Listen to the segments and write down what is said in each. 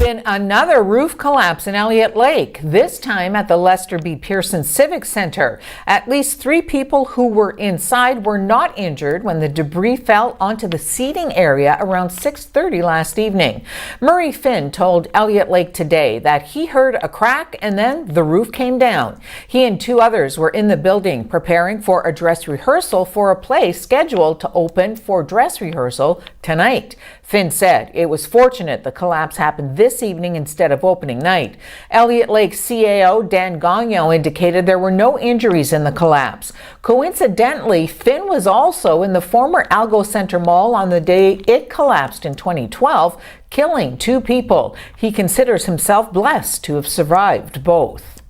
been another roof collapse in Elliott Lake, this time at the Lester B. Pearson Civic Center. At least 3 people who were inside were not injured when the debris fell onto the seating area around 6:30 last evening. Murray Finn told Elliott Lake Today that he heard a crack and then the roof came down. He and 2 others were in the building preparing for a dress rehearsal for a play scheduled to open for dress rehearsal tonight. Finn said it was fortunate the collapse happened this evening instead of opening night. Elliott Lake CAO Dan Gagnon indicated there were no injuries in the collapse. Coincidentally, Finn was also in the former Algo Center Mall on the day it collapsed in 2012, killing 2 people. He considers himself blessed to have survived both.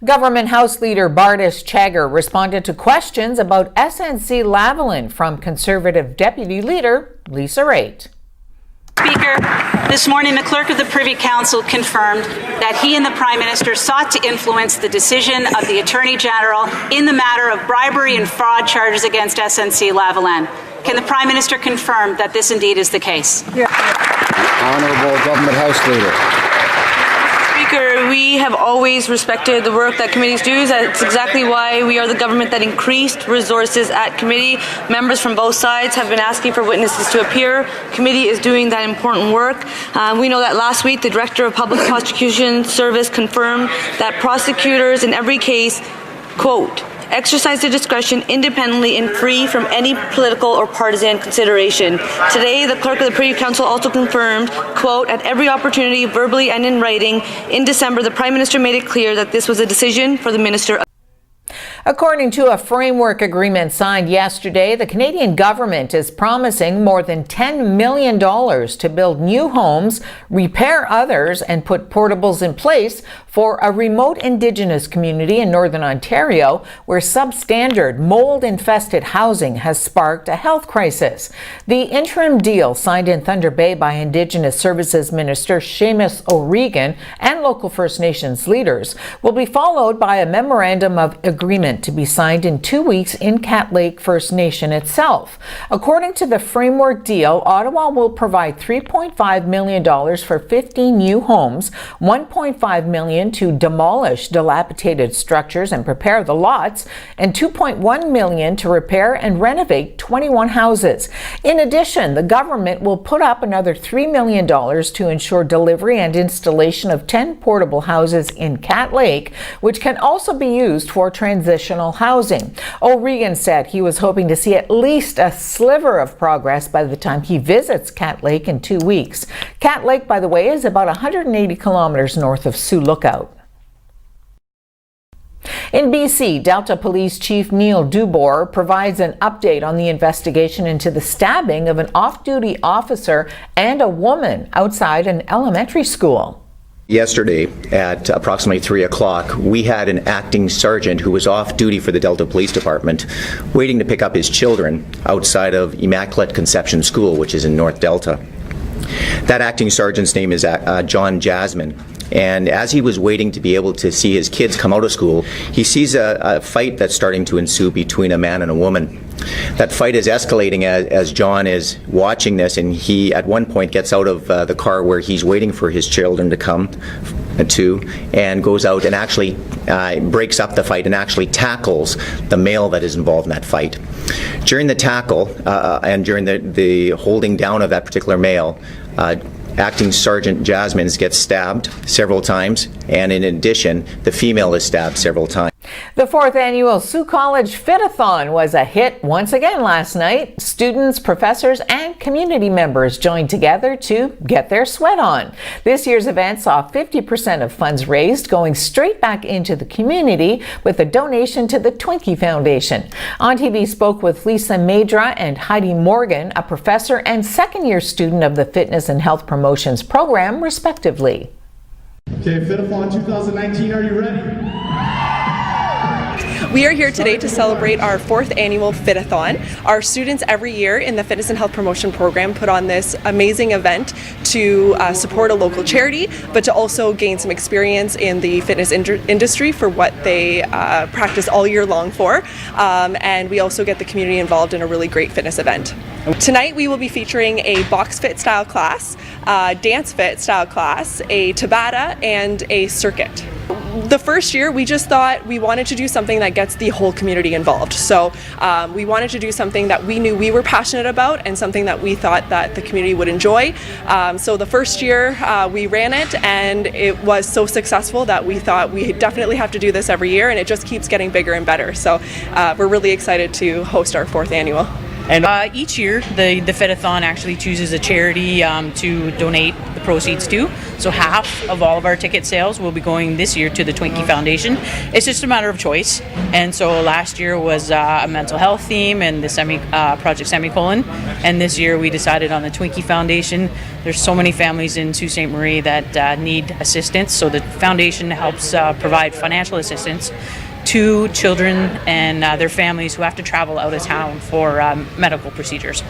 Government House Leader Bardish Chagger responded to questions about SNC-Lavalin from Conservative Deputy Leader Lisa Raitt. Speaker, this morning the Clerk of the Privy Council confirmed that he and the Prime Minister sought to influence the decision of the Attorney General in the matter of bribery and fraud charges against SNC-Lavalin. Can the Prime Minister confirm that this indeed is the case? Yeah. Honourable Government House Leader. Speaker, we have always respected the work that committees do. That's exactly why we are the government that increased resources at committee. Members from both sides have been asking for witnesses to appear. Committee is doing that important work. We know that last week the Director of Public Prosecution Service confirmed that prosecutors in every case, quote, exercise their discretion independently and free from any political or partisan consideration. Today, the Clerk of the Privy Council also confirmed, quote, at every opportunity, verbally and in writing, in December, the Prime Minister made it clear that this was a decision for the Minister. According to a framework agreement signed yesterday, the Canadian government is promising more than $10 million to build new homes, repair others, and put portables in place for a remote Indigenous community in Northern Ontario where substandard, mold-infested housing has sparked a health crisis. The interim deal signed in Thunder Bay by Indigenous Services Minister Seamus O'Regan and local First Nations leaders will be followed by a memorandum of agreement to be signed in 2 weeks in Cat Lake First Nation itself. According to the framework deal, Ottawa will provide $3.5 million for 50 new homes, $1.5 million to demolish dilapidated structures and prepare the lots, and $2.1 million to repair and renovate 21 houses. In addition, the government will put up another $3 million to ensure delivery and installation of 10 portable houses in Cat Lake, which can also be used for transitional housing. O'Regan said he was hoping to see at least a sliver of progress by the time he visits Cat Lake in 2 weeks. Cat Lake, by the way, is about 180 kilometers north of Sioux Lookout. In BC, Delta Police Chief Neil Dubor provides an update on the investigation into the stabbing of an off-duty officer and a woman outside an elementary school. Yesterday at approximately 3 o'clock, we had an acting sergeant who was off duty for the Delta Police Department waiting to pick up his children outside of Immaculate Conception School, which is in North Delta. That acting sergeant's name is John Jasmine. And as he was waiting to be able to see his kids come out of school, he sees a fight that's starting to ensue between a man and a woman. That fight is escalating as John is watching this, and he at one point gets out of the car where he's waiting for his children to come to, and goes out and actually breaks up the fight and actually tackles the male that is involved in that fight. During the tackle and during the holding down of that particular male, Acting Sergeant Jasmine gets stabbed several times, and in addition, the female is stabbed several times. The 4th annual Sioux College Fit-a-thon was a hit once again last night. Students, professors, and community members joined together to get their sweat on. This year's event saw 50% of funds raised going straight back into the community with a donation to the Twinkie Foundation. On TV spoke with Lisa Madra and Heidi Morgan, a professor and second-year student of the Fitness and Health Promotions program, respectively. Okay, Fit-a-thon 2019, are you ready? We are here today to celebrate our 4th annual Fit-a-thon. Our students every year in the Fitness and Health Promotion program put on this amazing event to support a local charity, but to also gain some experience in the fitness industry for what they practice all year long for. And we also get the community involved in a really great fitness event. Tonight we will be featuring a box fit style class, a dance fit style class, a Tabata, and a circuit. The first year we just thought we wanted to do something that gets the whole community involved. So we wanted to do something that we knew we were passionate about and something that we thought that the community would enjoy. So the first year we ran it, and it was so successful that we thought we definitely have to do this every year, and it just keeps getting bigger and better. So we're really excited to host our 4th annual. And each year, the Fit-a-thon actually chooses a charity to donate the proceeds to. So half of all of our ticket sales will be going this year to the Twinkie Foundation. It's just a matter of choice. And so last year was a mental health theme and the Project Semicolon. And this year we decided on the Twinkie Foundation. There's so many families in Sault Ste. Marie that need assistance. So the foundation helps provide financial assistance to children and their families who have to travel out of town for medical procedures.